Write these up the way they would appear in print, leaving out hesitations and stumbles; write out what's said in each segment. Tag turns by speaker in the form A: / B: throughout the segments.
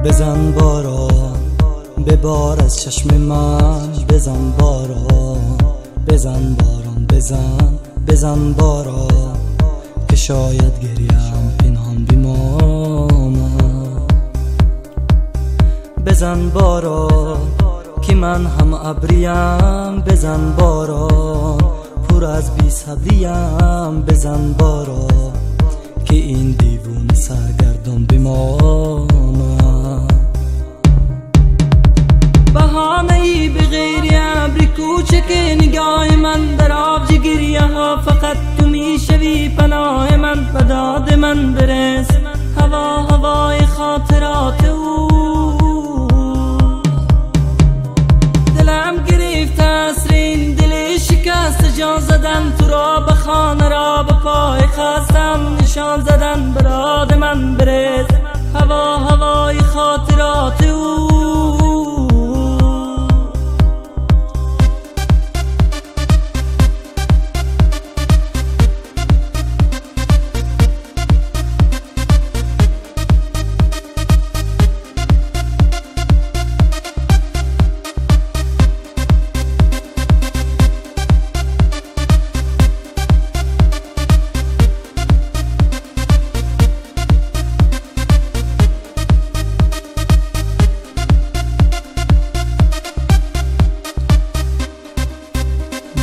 A: بزن باران به بار از چشم من، بزن باران، بزن باران، بزن باران که شاید گریم پنهان بماند. بزن باران که من هم ابریم، بزن باران پر از بی صبریم، بزن باران که این دیوونه سرگردان بماند. بهانه‌ای به غیر ابر کوچک نگاه من، در آب گریه ها فقط تو میشوی پناه من. به داد من برس هوا هوای خاطرات او، دلم گرفت اسر این دل شکست، جان زدن تو را به خانه را به پای خواستم، نشان زدن به داد من برس هوا هوای خاطرات او.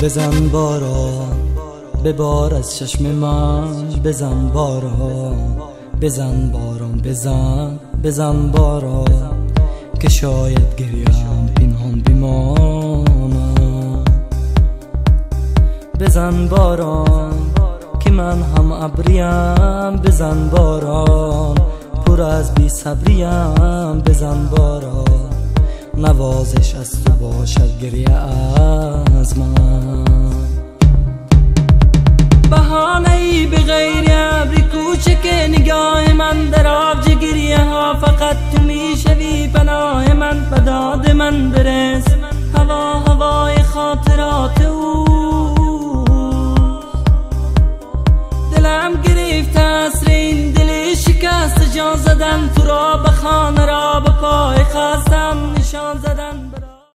A: بزن باران به بار از چشم من، بزن باران، بزن باران، بزن باران که شاید گریم پنهان بماند. بزن باران که من هم ابریم، بزن باران پر از بی صبریم، بزن باران نوازش از تو باشد گریه از من. بهانه‌ای به غیر ابر کوچک نگاه من، در آب گریه ها فقط تو میشوی پناه من. به داد من برس هوا هوای خاطرات او، دلم گرفت اسر این دل شکست، جان زدن تو را به خانه